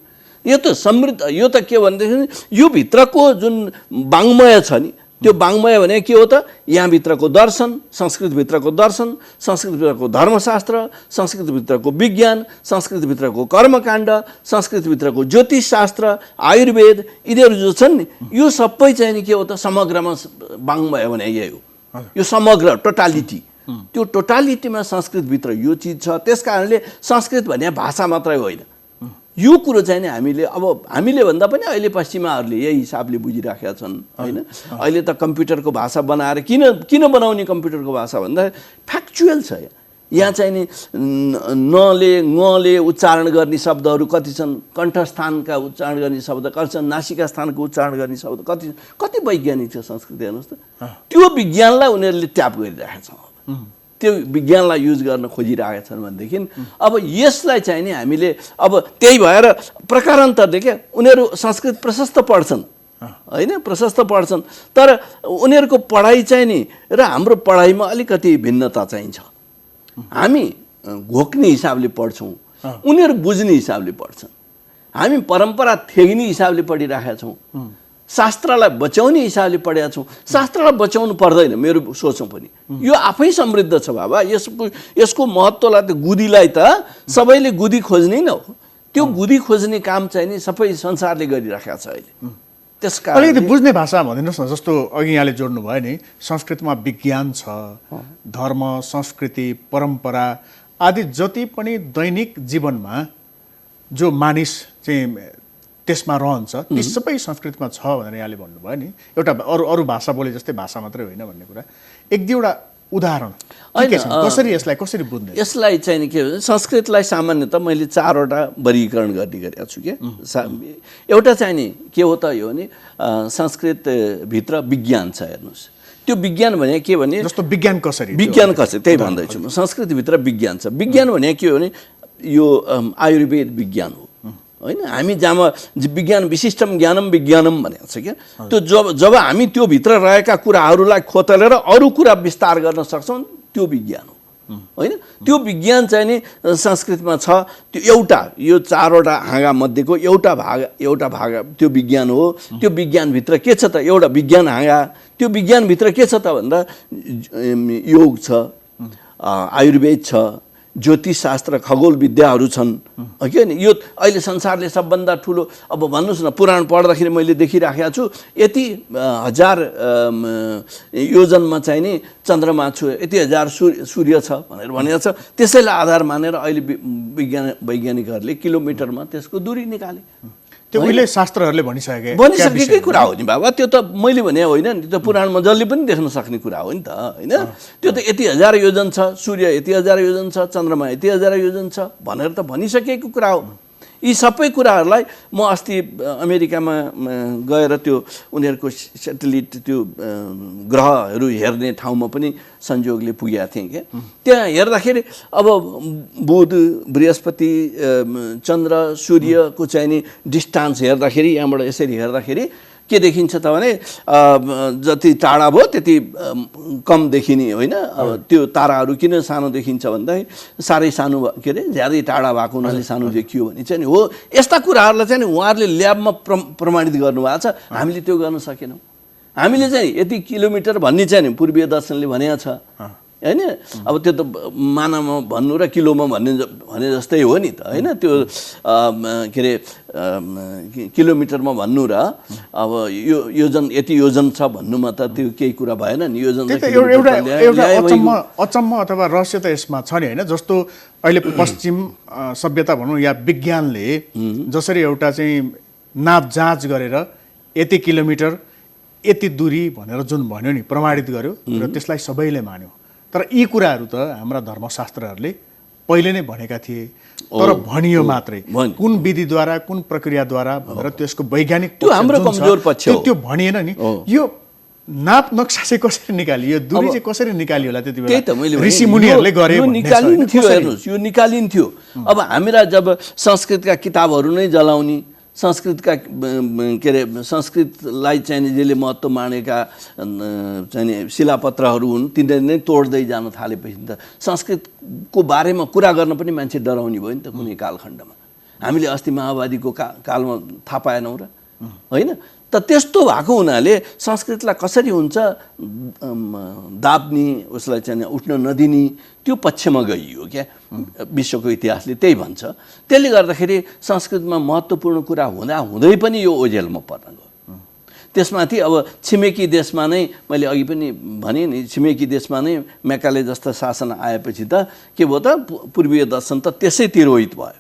यो त समृद्ध, यो त के भनेदेखि यो भित्रको जुन वाङ्मय छ नि, त्यो वाङ्मय भने के हो त, यहाँभित्रको दर्शन, संस्कृतभित्रको दर्शन, संस्कृतभित्रको धर्मशास्त्र, संस्कृतभित्रको विज्ञान, संस्कृतभित्रको कर्मकाण्ड, संस्कृतभित्रको ज्योतिषशास्त्र, आयुर्वेद, यिनीहरू जो छन् नि, यो सबै चाहिँ नि के हो त, समग्रमा वाङ्मय भने यही हो। यो समग्र टोटालिटी, त्यो टोटालिटीमा संस्कृतभित्र यो चिज छ। त्यस कारणले संस्कृत भने भाषा मात्रै होइन। यो कुरो चाहिँ नि हामीले भन्दा पनि अहिले पश्चिमाहरूले यही हिसाबले बुझिराखेका छन् होइन। अहिले त कम्प्युटरको भाषा बनाएर किन बनाउने कम्प्युटरको भाषा भन्दा फ्याक्चुअल छ। यहाँ चाहिँ नि नले ngले उच्चारण गर्ने शब्दहरू कति छन्, कण्ठस्थानका उच्चारण गर्ने शब्द कति छन्, नासिका स्थानको उच्चारण गर्ने शब्द कति वैज्ञानिक छ संस्कृत। हेर्नुहोस् त, त्यो विज्ञानलाई उनीहरूले ट्याप गरिरहेका छन्, त्यो विज्ञानलाई युज गर्न खोजिरहेका छन् भनेदेखि अब यसलाई चाहिँ नि हामीले अब त्यही भएर प्रकारान्तरले क्या उनीहरू संस्कृत प्रशस्त पढ्छन् होइन, प्रशस्त पढ्छन्, तर उनीहरूको पढाइ चाहिँ नि र हाम्रो पढाइमा अलिकति भिन्नता चाहिँ छ। हामी घोक्ने हिसाबले पढ्छौँ, उनीहरू बुझ्ने हिसाबले पढ्छन्। हामी परम्परा थेग्ने हिसाबले पढिरहेका छौँ, शास्त्रलाई बचाउने हिसाबले पढेका छौँ। शास्त्रलाई बचाउनु पर्दैन मेरो सोचौँ पनि, यो आफै समृद्ध छ बाबा। यसको महत्त्वलाई त गुदीलाई त सबैले गुदी खोज्ने नै हो। त्यो गुदी खोज्ने काम चाहिँ नि सबै संसारले गरिराखेको छ अहिले। त्यसका अलिकति बुझ्ने भाषा भनिदिनुहोस् न। जस्तो अघि यहाँले जोड्नु भयो नि, संस्कृतमा विज्ञान छ, धर्म, संस्कृति, परम्परा आदि जति पनि दैनिक जीवनमा जो मानिस चाहिँ त्यसमा रहन्छ ती सबै संस्कृतमा छ भनेर यहाँले भन्नुभयो नि। एउटा अरू भाषा बोले जस्तै भाषा मात्रै होइन भन्ने कुरा, एक दुईवटा उदाहरण कसरी कसरी बुझ्ने? यसलाई चाहिँ नि के भन्छ, संस्कृतलाई सामान्यतः मैले 4वटा वर्गीकरण गरेको छु क्या। एउटा चाहिँ नि के हो त, यो भने संस्कृतभित्र विज्ञान छ। हेर्नुहोस्, त्यो विज्ञान भने के भने, जस्तो विज्ञान कसरी त्यही भन्दैछु म। संस्कृतभित्र विज्ञान छ। विज्ञान भने के हो भने यो आयुर्वेद विज्ञान हो होइन। हामी जहाँ विज्ञान विशिष्टम ज्ञानम विज्ञानम भनेको छ क्या। त्यो जब हामी त्यो भित्र रहेका कुराहरूलाई खोतलेर अरू कुरा विस्तार गर्न सक्छौँ, त्यो विज्ञान हो होइन। त्यो विज्ञान चाहिँ नि संस्कृतमा छ। त्यो एउटा, यो 4वटा हाँगा मध्येको एउटा भाग त्यो विज्ञान हो। त्यो विज्ञानभित्र के छ त, एउटा विज्ञान हाँगा, त्यो विज्ञानभित्र के छ त भन्दा योग छ, आयुर्वेद छ, ज्योतिषशास्त्र, खगोल विद्याहरू छन् के नि। यो अहिले संसारले सबभन्दा ठुलो, अब भन्नुहोस् न, पुराण पढ्दाखेरि मैले देखिराखेको छु यति 1000 योजनमा चाहिँ नि चन्द्रमा छु, यति 1000 सूर्य छ भनेर भनेको छ। त्यसैलाई आधार मानेर अहिले वैज्ञानिकहरूले किलोमिटरमा त्यसको दूरी निकाले। त्यो उहिले शास्त्रहरूले भनिसकेकै कुरा हो नि बाबा। त्यो त मैले भने होइन नि, त्यो पुराणमा जसले पनि देख्न सक्ने कुरा हो नि त होइन। त्यो त यति 1000 योजन छ, सूर्य यति 1000 योजन छ, चन्द्रमा यति 1000 योजन छ भनेर त भनिसकेको कुरा हो। यी सबै कुराहरूलाई म अस्ति अमेरिकामा गएर त्यो उनीहरूको सेटेलिट त्यो ग्रहहरू हेर्ने ठाउँमा पनि संयोगले पुगेका थिएँ क्या। त्यहाँ हेर्दाखेरि अब बुध, बृहस्पति, चन्द्र, सूर्यको चाहिँ नि डिस्टान्स हेर्दाखेरि, यहाँबाट यसरी हेर्दाखेरि के देखिन्छ त भने जति टाढा भयो त्यति कम देखिने होइन। अब त्यो ताराहरू किन सानो देखिन्छ भन्दाखेरि साह्रै सानो के अरे ज्यादै टाढा भएको हुनाले सानो देखियो भने चाहिँ हो। यस्ता कुराहरूलाई चाहिँ उहाँहरूले ल्याबमा प्रमाणित गर्नुभएको छ, हामीले त्यो गर्न सकेनौँ। हामीले चाहिँ यति किलोमिटर भन्ने चाहिँ नि पूर्वीय दर्शनले भनेको छ हैन। अब त्यो त मानामा भन्नु र किलोमा भने जस्तै हो नि त हैन। त्यो के अरे किलोमिटरमा भन्नु र अब यो योजन यति योजन छ भन्नुमा त त्यो केही कुरा भएन नि। योजन एउटा अचम्म अथवा रहस्य त यसमा छ नि हैन। जस्तो अहिले पश्चिम सभ्यता भनौँ या विज्ञानले जसरी एउटा चाहिँ नाप जाँच गरेर यति किलोमिटर यति दूरी भनेर जुन भन्यो नि प्रमाणित गर्यो र त्यसलाई सबैले मान्यो। तर यी कुराहरू त हाम्रा धर्मशास्त्रहरूले पहिले नै भनेका थिए, तर भनियो मात्रै। कुन विधिद्वारा कुन प्रक्रियाद्वारा भनेर त्यसको वैज्ञानिक त्यो हाम्रो कमजोर पक्ष हो। त्यो भनिएन नि। यो नाप नक्सा चाहिँ कसरी निकालियो, दूरी चाहिँ कसरी निकालियो होला त्यति बेला? त्यही त मैले ऋषि मुनिहरूले गरे निकालिन्थ्यो। हेर्नुहोस्, यो निकालिन्थ्यो। अब हामीलाई जब संस्कृतका किताबहरू नै जलाउने, संस्कृतका के अरे संस्कृतलाई चाहिँ जसले महत्त्व मानेका चाहिँ शिलापत्रहरू हुन् तिनीहरूले नै तोड्दै जान थालेपछि त संस्कृतको बारेमा कुरा गर्न पनि मान्छे डराउने भयो नि त कुनै कालखण्डमा। हामीले अस्ति माओवादीको कालमा थाहा पाएनौँ र होइन? त त्यस्तो भएको हुनाले संस्कृतलाई कसरी हुन्छ दाब्ने, उसलाई चाहिँ उठ्न नदिने, त्यो पक्षमा गइयो क्या। विश्वको इतिहासले त्यही भन्छ। त्यसले गर्दाखेरि संस्कृतमा महत्त्वपूर्ण कुरा हुँदै पनि यो ओझेलमा पर्न गयो। त्यसमाथि अब छिमेकी देशमा नै मैले अघि पनि भने नि, छिमेकी देशमा नै मेकाले जस्ता शासन आएपछि त के भयो त पूर्वीय दर्शन त त्यसै तिरोहित भयो,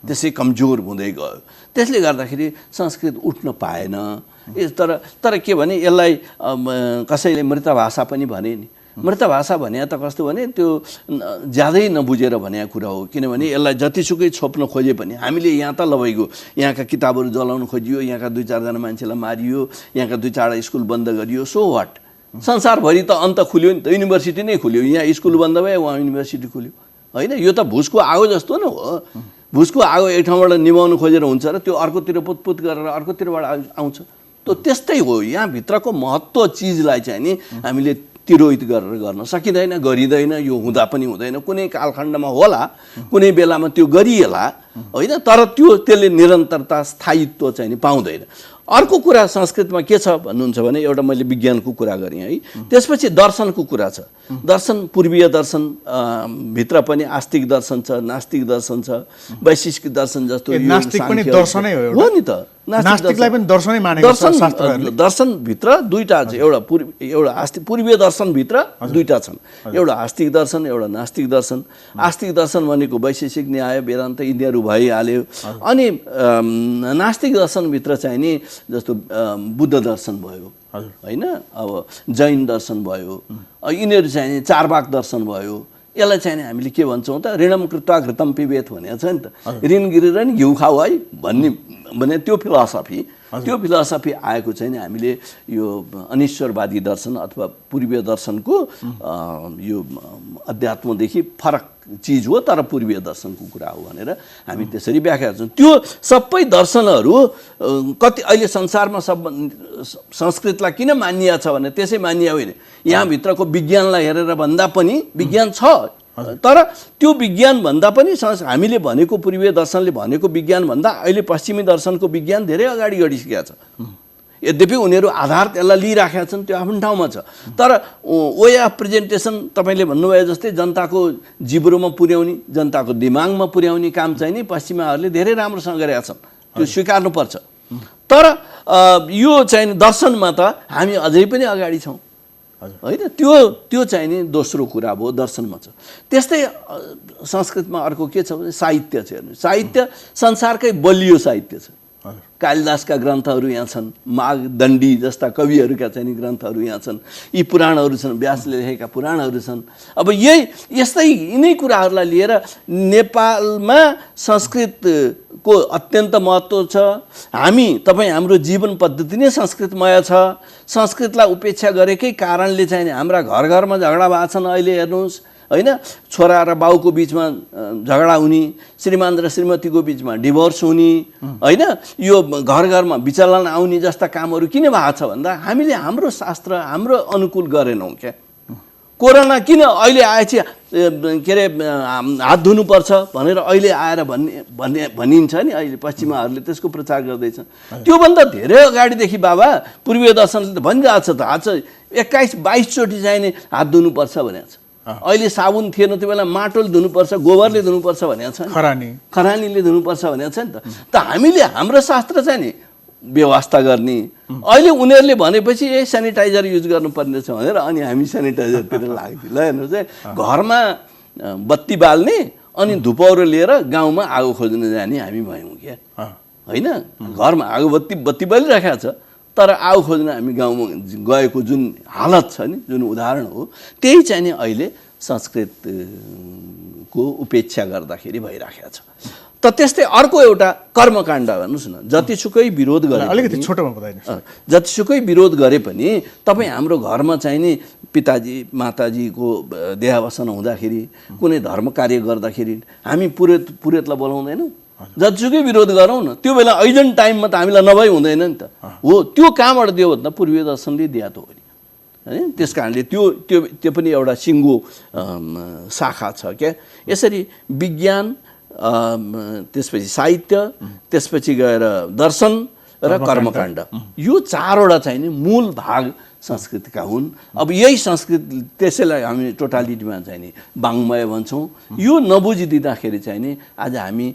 त्यसै कमजोर हुँदै गयो। त्यसले गर्दाखेरि संस्कृत उठ्न पाएन। तर के भने यसलाई कसैले मृत भाषा पनि भने नि। मृत भाषा भने त कस्तो भने त्यो ज्यादै नबुझेर भनेको कुरा हो। किनभने यसलाई जतिसुकै छोप्न खोजे पनि हामीले यहाँ त लभइगयो, यहाँका किताबहरू जलाउन खोजियो, यहाँका 2-4 जना मान्छेलाई मारियो, यहाँका 2-4 स्कुल बन्द गरियो। So what? संसारभरि त अन्त खुल्यो नि त, युनिभर्सिटी नै खुल्यो। यहाँ स्कुल बन्द भयो, वहाँ युनिभर्सिटी खुल्यो होइन? यो त भुसको आगो जस्तो न हो। भुसको आगो एक ठाउँबाट निभाउनु खोजेर हुन्छ र त्यो अर्कोतिर पुतपुत गरेर अर्कोतिरबाट आउँछ। त त्यस्तै हो। यहाँभित्रको महत्त्व चिजलाई चाहिँ नि हामीले तिरोहित गरेर गर्न सकिँदैन, गरिँदैन। यो हुँदा पनि हुँदैन। कुनै कालखण्डमा होला, कुनै बेलामा त्यो गरिएला होइन, तर त्यसले निरन्तरता स्थायित्व चाहिँ नि पाउँदैन। अर्को कुरा संस्कृतमा के छ भन्नुहुन्छ भने एउटा मैले विज्ञानको कुरा गरेँ है। त्यसपछि दर्शनको कुरा छ। दर्शन पूर्वीय दर्शन भित्र पनि आस्तिक दर्शन छ, नास्तिक दर्शन छ, वैशिष्टिक दर्शन जस्तो नास्तिक पनि दर्शनै हो नि त। नास्तिकलाई पनि दर्शनै मानेको छ शास्त्रहरूले। दर्शनभित्र दुईटा छ, एउटा पूर्वीय दर्शनभित्र दुईटा छन्, एउटा आस्तिक दर्शन, एउटा नास्तिक दर्शन। आस्तिक दर्शन भनेको वैशेषिक न्याय वेदान्त यिनीहरू भइहाल्यो। अनि नास्तिक दर्शनभित्र चाहिँ नि जस्तो बुद्ध दर्शन भयो होइन, अब जैन दर्शन भयो, यिनीहरू चाहिँ नि चारवाक दर्शन भयो। यसलाई चाहिँ हामीले के भन्छौँ त, ऋणम कृत्वा घृतम पिबेत भनेको छ नि त। ऋण गिरेर नि घिउ खाऊ है भने त्यो फिलोसफी आएको चाहिँ नि हामीले यो अनिश्वरवादी दर्शन अथवा पूर्वीय दर्शनको यो अध्यात्मदेखि फरक चिज हो, तर पूर्वीय दर्शनको कुरा हो भनेर हामी त्यसरी व्याख्या गर्छौँ। त्यो सबै दर्शनहरू कति अहिले संसारमा सब संस्कृतलाई किन मानिया छ भने त्यसै मानिया होइन। यहाँभित्रको विज्ञानलाई हेरेर भन्दा पनि विज्ञान छ, तर त्यो विज्ञान भन्दा पनि हामीले भनेको पूर्वीय दर्शनले भनेको विज्ञान भन्दा अहिले पश्चिमी दर्शनको विज्ञान धेरै अगाडि गइसकेको छ। यद्यपि उनीहरू आधार त्यसलाई लिइराखेका छन्, त्यो आफ्नो ठाउँमा छ। तर वे अफ प्रेजेन्टेसन तपाईँले भन्नुभयो जस्तै जनताको जिब्रोमा पुर्याउने, जनताको दिमागमा पुर्याउने काम चाहिँ नि पश्चिमाहरूले धेरै राम्रोसँग गरेका छन्, त्यो स्वीकार्नुपर्छ। तर यो चाहिँ दर्शनमा त हामी अझै पनि अगाडि छौँ होइन। त्यो चाहिँ नि दोस्रो कुरा भयो दर्शनमा छ। त्यस्तै संस्कृतमा अर्को के छ भने साहित्य छ। हेर्नु, साहित्य संसारकै बलियो साहित्य छ। कालिदासका ग्रन्थहरू यहाँ छन्, मागदण्डी जस्ता कविहरूका चाहिँ ग्रन्थहरू यहाँ छन्, यी पुराणहरू छन्, व्यासले लेखेका पुराणहरू छन्। अब यस्तै यिनै कुराहरूलाई लिएर नेपालमा संस्कृतको अत्यन्त महत्त्व छ। हाम्रो जीवन पद्धति नै संस्कृतमय छ। संस्कृतलाई उपेक्षा गरेकै कारणले चाहिँ हाम्रा घर घरमा झगडा भएको छन् अहिले। हेर्नुहोस् होइन, छोरा र बाउको बिचमा झगडा हुने, श्रीमान र श्रीमतीको बिचमा डिभोर्स हुने होइन, यो घर घरमा विचलन आउने जस्ता कामहरू किन भएको छ भन्दा हामीले हाम्रो शास्त्र हाम्रो अनुकूल गरेनौँ क्या। कोरोना किन अहिले आएपछि के अरे हात धुनुपर्छ भनेर अहिले आएर भनिन्छ नि, अहिले पश्चिमाहरूले त्यसको प्रचार गर्दैछ। त्योभन्दा धेरै अगाडिदेखि बाबा पूर्वीय दर्शनले त भनिरहेको छ त, आज 21-22 चोटि चाहिने हात धुनुपर्छ भनेको छ। अहिले साबुन थिएन त्यो बेला माटोले धुनुपर्छ, गोबरले धुनुपर्छ भनेको छ, खरानीले धुनुपर्छ भनेको छ नि त हामीले हाम्रो शास्त्र चाहिँ नि व्यवस्था गर्ने। अहिले उनीहरूले भनेपछि सेनिटाइजर युज गर्नुपर्ने छ भनेर अनि हामी सेनिटाइजरतिर लाग्थ्यो। ल हेर्नुहोस् है, घरमा बत्ती बाल्ने अनि धुपौरो लिएर गाउँमा आगो खोज्न जाने हामी भयौँ क्या, होइन? घरमा आगो बत्ती बलिरहेको छ तर आगो खोज्न हामी गाउँमा गएको जुन हालत छ नि, जुन उदाहरण हो, त्यही चाहिँ नि अहिले संस्कृतको उपेक्षा गर्दाखेरि भइराखेको छ। त त्यस्तै अर्को एउटा कर्मकाण्ड हेर्नुहोस् न, जतिसुकै विरोध गरे अलिकति छोटोमा बताइदिनुहोस्। जतिसुकै विरोध गरे पनि तपाईँ हाम्रो घरमा चाहिँ नि पिताजी माताजीको देहावसान हुँदाखेरि, कुनै धर्म कार्य गर्दाखेरि हामी पुरोहितलाई बोलाउँदैनौँ? जतिसुकै विरोध गरौँ न, त्यो बेला ऐजन टाइममा त हामीलाई नभई हुँदैन नि त। हो, त्यो कहाँबाट दियो भन्दा पूर्वीय दर्शनले दिया त हो नि, होइन? त्यस कारणले त्यो पनि एउटा सिङ्गो शाखा छ क्या। यसरी विज्ञान, त्यसपछि साहित्य, त्यसपछि गएर दर्शन र कर्मकाण्ड, यो चारवटा चाहिँ नि मूल भाग संस्कृतिका हुन्। अब यही संस्कृति, त्यसैलाई हामी टोटालिटीमा चाहिँ नि वाङ्मय भन्छौँ। यो नबुझिदिँदाखेरि चाहिँ नि आज हामी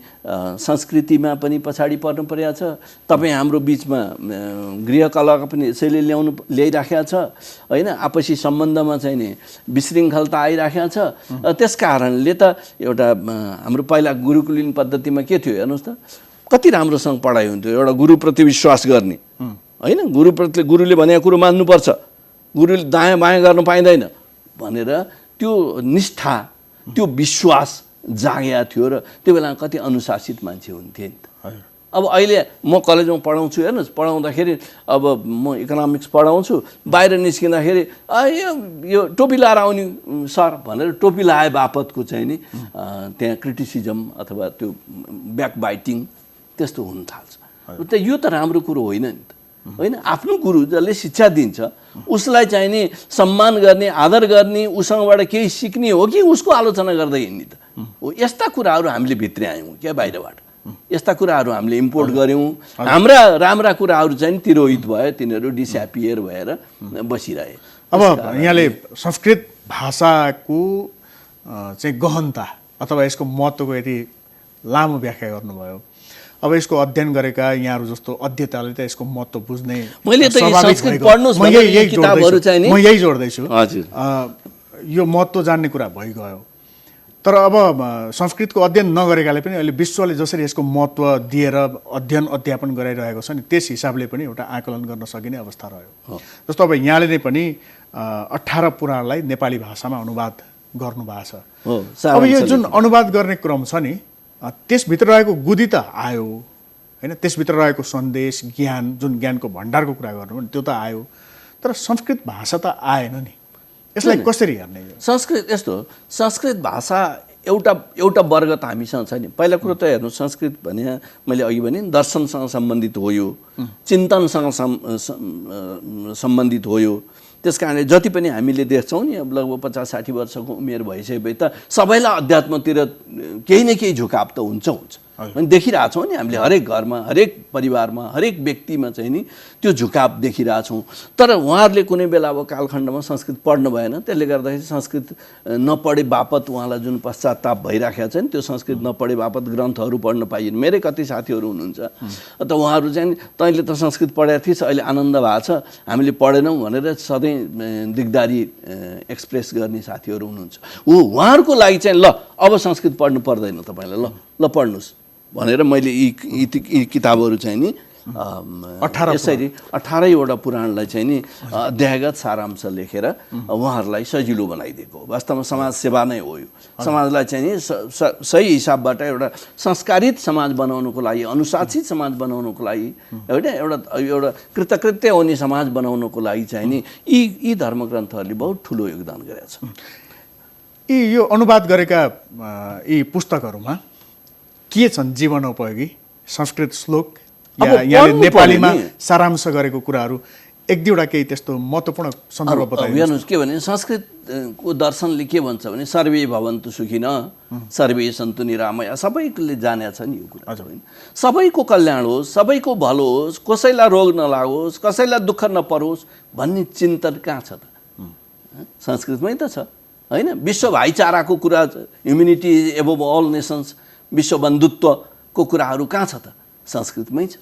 संस्कृतिमा पनि पछाडि पर्नु परेको छ। तपाईँ हाम्रो बिचमा गृहकलाका पनि यसैले ल्याइराखेको छ, होइन? आपसी सम्बन्धमा चाहिँ नि विशृङ्खलता आइराखेको छ। त्यस कारणले त एउटा हाम्रो पहिला गुरुकुलीन पद्धतिमा के थियो हेर्नुहोस् त, कति राम्रोसँग पढाइ हुन्थ्यो। एउटा गुरुप्रति विश्वास गर्ने, होइन? गुरुले भनेको कुरो मान्नुपर्छ, गुरुले दायाँ बायाँ गर्न पाइँदैन भनेर त्यो निष्ठा, त्यो विश्वास जागेको थियो र त्यो बेला कति अनुशासित मान्छे हुन्थे नि त। अब अहिले म कलेजमा पढाउँछु, हेर्नुहोस्, पढाउँदाखेरि अब म इकोनोमिक्स पढाउँछु, बाहिर निस्किँदाखेरि यो टोपी लाएर आउने सर भनेर टोपी लाए बापतको चाहिँ नि त्यहाँ क्रिटिसिजम अथवा त्यो ब्याकबाइटिङ त्यस्तो हुन थाल्छ। यो त राम्रो कुरो होइन नि त, होइन? आफ्नो गुरु जसले शिक्षा दिन्छ उसलाई चाहिँ नि सम्मान गर्ने, आदर गर्ने, उसँगबाट केही सिक्ने हो कि उसको आलोचना गर्दै हिँड्ने त हो? यस्ता कुराहरू हामीले भित्रै आयौँ क्या बाहिरबाट, यस्ता कुराहरू हामीले इम्पोर्ट गऱ्यौँ। हाम्रा राम्रा कुराहरू चाहिँ तिरोहित भयो, तिनीहरू डिस्यापियर भएर बसिरहे। अब यहाँले संस्कृत भाषाको चाहिँ गहनता अथवा यसको महत्त्वको यति लामो व्याख्या गर्नुभयो। अब यसको अध्ययन गरेका यहाँहरू जस्तो अध्येताले त यसको महत्त्व बुझ्ने मैले त संस्कृत पढ्नुस् म यही जोड्दैछु। हजुर, यो महत्त्व जान्ने कुरा भइगयो। तर अब संस्कृतको अध्ययन नगरेकाले पनि अहिले विश्वले जसरी यसको महत्त्व दिएर अध्ययन अध्यापन गराइरहेको छ नि, त्यस हिसाबले पनि एउटा आकलन गर्न सकिने अवस्था रह्यो। जस्तो अब यहाँले नै पनि 18 पुराणलाई नेपाली भाषामा अनुवाद गर्नुभएको छ। अब यो जुन अनुवाद गर्ने क्रम छ नि, त्यसभित्र रहेको गुदी त आयो, होइन? त्यसभित्र रहेको सन्देश, ज्ञान, जुन ज्ञानको भण्डारको कुरा गर्नु भने त्यो त आयो, तर संस्कृत भाषा त आएन नि। यसलाई कसरी हेर्ने? संस्कृत यस्तो, संस्कृत भाषा एउटा वर्ग त हामीसँग छैन। पहिला कुरो त हेर्नु, संस्कृत भने मैले अघि भने दर्शनसँग सम्बन्धित हो, यो चिन्तनसँग सम्बन्धित हो। यो त्यस कारणले जति पनि हामीले देख्छौँ नि, अब लगभग 50-60 वर्षको उमेर भइसकेपछि त सबैलाई अध्यात्मतिर केही न केही झुकाव त हुन्छ। अनि देखिरहेछौँ नि हामीले, हरेक घरमा, हरेक परिवारमा, हरेक व्यक्तिमा चाहिँ नि त्यो झुकाव देखिरहेछौँ। तर उहाँहरूले कुनै बेला अब कालखण्डमा संस्कृत पढ्नु भएन, त्यसले गर्दाखेरि संस्कृत नपढे बापत उहाँलाई जुन पश्चाताप भइराखेको छ नि, त्यो संस्कृत नपढे बापत ग्रन्थहरू पढ्न पाइएन। मेरै कति साथीहरू हुनुहुन्छ त उहाँहरू चाहिँ तैँले त संस्कृत पढेको थिइस्, अहिले आनन्द भएको छ, हामीले पढेनौँ भनेर सधैँ दिगदारी एक्सप्रेस गर्ने साथीहरू हुनुहुन्छ। उहाँहरूको लागि चाहिँ ल अब संस्कृत पढ्नु पर्दैन तपाईँलाई, ल पढ्नुहोस् भनेर मैले यी किताबहरू चाहिँ नि यसरी 18वटा पुराणलाई चाहिँ नि अध्यायगत सारांश लेखेर उहाँहरूलाई सजिलो बनाइदिएको हो। वास्तवमा समाज सेवा नै हो यो। समाजलाई चाहिँ नि सही हिसाबबाट एउटा संस्कारित समाज बनाउनको लागि, अनुशासित समाज बनाउनको लागि, होइन, एउटा कृतकृत्य हुने समाज बनाउनको लागि चाहिँ नि यी धर्मग्रन्थहरूले बहुत ठुलो योगदान गरेका छन्। यो अनुवाद गरेका यी पुस्तकहरूमा के छन् जीवनोपयोगी संस्कृत श्लोक या यहाँले नेपालीमा सारांश गरेको कुराहरू एक दुईवटा केही त्यस्तो महत्त्वपूर्ण सन्दर्भ बताइदिनुहोस्। हेर्नुहोस् के भने संस्कृतको दर्शनले के भन्छ भने सर्वे भवन्तु सुखिन सर्वे सन्तु निरामया, सबैले जाने छ नि यो कुरा होइन। सबैको कल्याण होस्, सबैको भलो होस्, कसैलाई रोग नलागोस्, कसैलाई दुःख नपरोस् भन्ने चिन्तन कहाँ छ त? संस्कृतमै त छ होइन। विश्व भाइचाराको कुरा, ह्युमेनिटी एबोभ अल नेसन्स, विश्व बन्धुत्वको कुराहरू कहाँ छ त? संस्कृतमै छ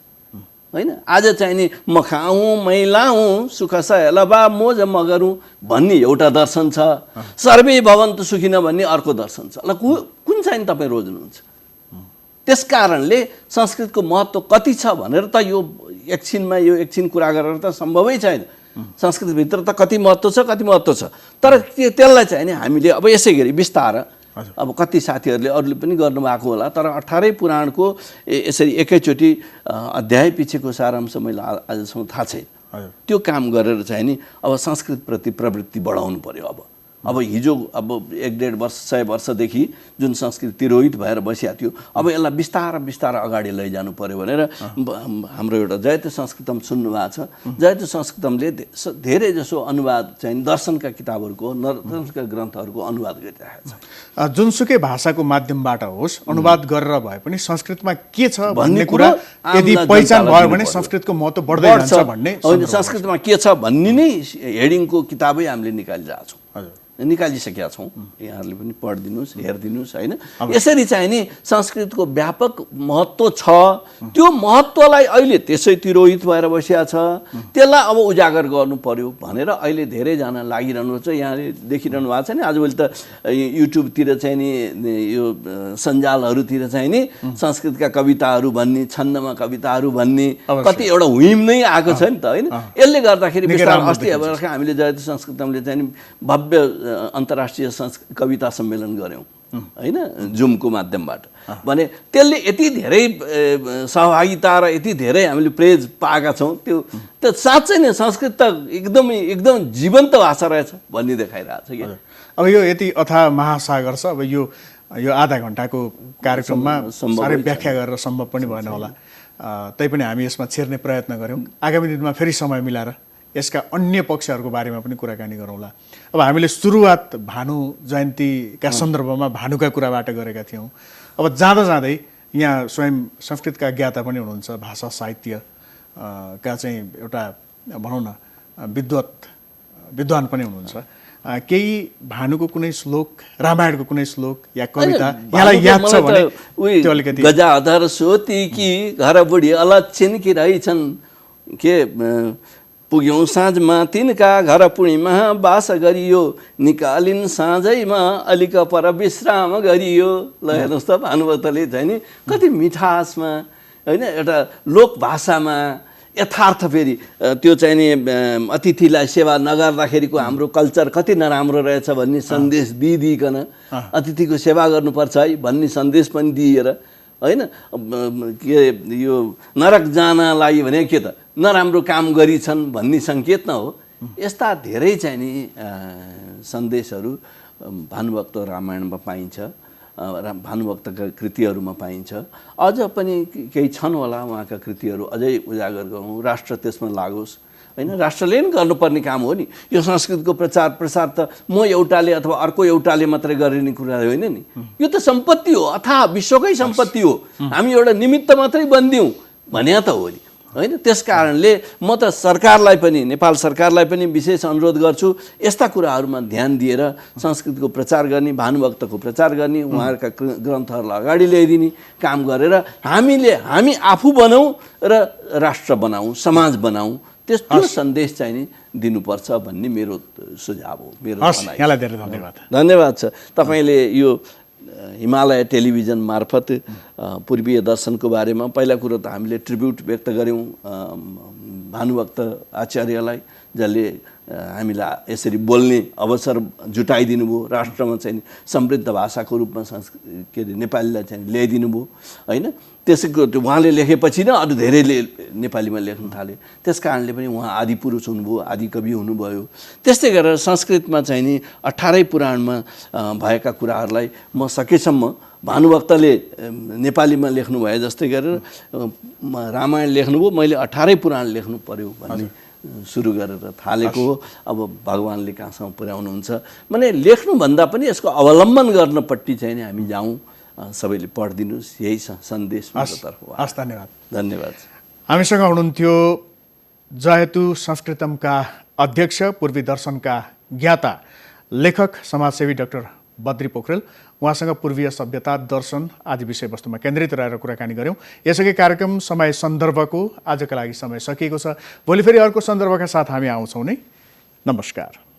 होइन। आज चाहिँ नि म खाऊँ मै लाऊँ सुख सयलबा मोज म गरौँ भन्ने एउटा दर्शन छ, सर्वे भवन्तु सुखिन भन्ने अर्को दर्शन छ। ल कुन चाहिँ तपाईँ रोज्नुहुन्छ? त्यस कारणले संस्कृतको महत्त्व कति छ भनेर त यो एकछिन कुरा गरेर त सम्भवै छैन। संस्कृतभित्र त कति महत्त्व छ, कति महत्त्व छ, तर त्यसलाई चाहिँ नि हामीले अब यसै गरी बिस्तार अब कति साथीहरूले अरूले पनि गर्नुभएको होला, तर 18 पुराणको यसरी एकैचोटि अध्याय पछिको सारांश मैले आजसम्म थाहा छैन। त्यो काम गरेर चाहिँ नि अब संस्कृतप्रति प्रवृत्ति बढाउनु पर्यो। अब हिजो अब 1-1.5 वर्ष 100 वर्षदेखि जुन संस्कृत तिरोहित भएर बसिया थियो, अब यसलाई बिस्तार अगाडि लैजानु पर्यो भनेर हाम्रो एउटा जयते संस्कृतम सुन्नु भएको छ। जयते संस्कृतमले धेरै जसो अनुवाद चाहिँ दर्शनका किताबहरूको, दर्शनका ग्रन्थहरूको अनुवाद गरिरहेको छ। जुनसुकै भाषाको माध्यमबाट होस् अनुवाद गरेर भए पनि संस्कृतमा के छ भन्ने कुरा यदि पहिचान भयो भने संस्कृतको महत्त्व बढ्दै जान्छ भन्ने। होइन, संस्कृतमा के छ भन्ने नै हेडिङको किताबै हामीले निकालिरहेको छौँ, निकालिसकेका छौँ। यहाँहरूले पनि पढिदिनुहोस्, हेरिदिनुहोस् होइन। यसरी चाहिँ नि संस्कृतको व्यापक महत्त्व छ। त्यो महत्त्वलाई अहिले त्यसै तिरोहित भएर बसिया छ, त्यसलाई अब उजागर गर्नु पर्यो भनेर अहिले धेरैजना लागिरहनु छ। यहाँले देखिरहनु भएको छ नि, आजभोलि त युट्युबतिर चाहिँ नि यो सञ्जालहरूतिर चाहिँ नि संस्कृतका कविताहरू भन्ने, छन्दमा कविताहरू भन्ने कति एउटा हुइम नै आएको छ नि त होइन। यसले गर्दाखेरि बिस्तारै अस्ति हामीले जयते संस्कृतमले चाहिँ नि भव्य अन्तर्राष्ट्रिय कविता सम्मेलन गऱ्यौँ होइन, जुमको माध्यमबाट भने त्यसले यति धेरै सहभागिता र यति धेरै हामीले प्रेज पाएका छौँ। त्यो साँच्चै नै संस्कृत त एकदम जीवन्त भाषा रहेछ भन्ने देखाइरहेको छ कि। अब यो यति अथाह महासागर छ, अब यो आधा घन्टाको कार्यक्रममा साह्रै व्याख्या गरेर सम्भव पनि भएन होला। तैपनि हामी यसमा छिर्ने प्रयत्न गऱ्यौँ। आगामी दिनमा फेरि समय मिलाएर यसका अन्य पक्षहरूको बारेमा पनि कुराकानी गरौँला। अब हामीले सुरुवात भानु जयन्तीका सन्दर्भमा भानुका कुराबाट गरेका थियौँ। अब जाँदै यहाँ स्वयं संस्कृतका ज्ञाता पनि हुनुहुन्छ, भाषा साहित्य का चाहिँ एउटा भनौँ न विद्वान पनि हुनुहुन्छ। केही भानुको कुनै श्लोक, रामायणको कुनै श्लोक या कविता यहाँलाई याद छ भने त्यो अलिकति। गजाधर सोती कि घर बुढी अलक्षिन कि रहेछन् के पुग्यौँ साँझमा तिनका घर पूर्णिमा बास गरियो, निकालिन् साँझैमा अलिक पर विश्राम गरियो। ल हेर्नुहोस् त भानुभक्तले चाहिँ नि कति मिठासमा होइन, एउटा लोक भाषामा यथार्थ फेरि त्यो चाहिँ नि अतिथिलाई सेवा नगर्दाखेरिको हाम्रो कल्चर कति नराम्रो रहेछ भन्ने सन्देश दिइकन अतिथिको सेवा गर्नुपर्छ है भन्ने सन्देश पनि दिएर होइन। के यो नरक जानलाई भने के त नराम्रो काम गरिछन् भन्ने सङ्केत न हो। यस्ता धेरै चाहिँ नि सन्देशहरू भानुभक्त रामायणमा पाइन्छ, भानुभक्तका कृतिहरूमा पाइन्छ। अझ पनि केही छन् होला उहाँका कृतिहरू अझै उजागर गरौँ, राष्ट्र त्यसमा लागोस् होइन। राष्ट्रले पनि गर्नुपर्ने काम हो नि। यो संस्कृतको प्रचार प्रसार त म एउटाले अथवा अर्को एउटाले मात्रै गरिने कुरा होइन नि। यो त सम्पत्ति हो, अथाह विश्वकै सम्पत्ति हो। हामी एउटा निमित्त मात्रै बनिदिउँ भने त हो नि होइन। त्यस कारणले म त सरकारलाई पनि, नेपाल सरकारलाई पनि विशेष अनुरोध गर्छु, यस्ता कुराहरूमा ध्यान दिएर संस्कृतको प्रचार गर्ने, भानुभक्तको प्रचार गर्ने, उहाँहरूका ग्रन्थहरूलाई अगाडि ल्याइदिने काम गरेर हामी आफू बनाऊँ र राष्ट्र बनाऊँ, समाज बनाऊँ, त्यो सन्देश चाहिँ नि दिनुपर्छ भन्ने मेरो सुझाव हो, मेरो भनाइ। यहाँलाई धेरै धन्यवाद। धन्यवाद छ। तपाईँले यो हिमालय टेलिभिजन मार्फत पूर्वीय दर्शनको बारेमा पहिला कुरो त हामीले ट्रिब्युट व्यक्त गऱ्यौँ भानुभक्त आचार्यलाई, जसले हामीलाई यसरी बोल्ने अवसर जुटाइदिनु भयो, राष्ट्रमा चाहिँ समृद्ध भाषाको रूपमा के अरे नेपालीलाई चाहिँ ल्याइदिनु भयो होइन। त्यसैको त्यो उहाँले लेखेपछि नै अरू धेरैले नेपालीमा लेख्न थाले। त्यस कारणले पनि उहाँ आदि पुरुष हुनुभयो, आदि कवि हुनुभयो। त्यस्तै गरेर संस्कृतमा चाहिँ नि 18 पुराणमा भएका कुराहरूलाई म सकेसम्म भानुभक्तले नेपालीमा लेख्नु भए जस्तै गरेर रामायण लेख्नुभयो, मैले 18 पुराण लेख्नु पर्यो भन्ने सुरु गरेर थालेको हो। अब भगवान्ले कहाँसम्म पुर्याउनुहुन्छ भने लेख्नुभन्दा पनि यसको अवलम्बन गर्नपट्टि चाहिँ नि हामी जाउँ, सबैले पढिदिनुहोस्, यही सन्देश मेरो तर्फबाट। हस्, धन्यवाद। धन्यवाद। हामीसँग हुनुहुन्थ्यो जयतु संस्कृतमका अध्यक्ष, पूर्वी दर्शनका ज्ञाता, लेखक, समाजसेवी डाक्टर बद्री पोखरेल। उहाँसँग पूर्वीय सभ्यता, दर्शन आदि विषयवस्तुमा केन्द्रित रहेर कुराकानी गऱ्यौँ। यसअघि कार्यक्रम समय सन्दर्भको आजका लागि समय सकिएको छ। भोलि फेरि अर्को सन्दर्भका साथ हामी आउँछौँ नै। नमस्कार।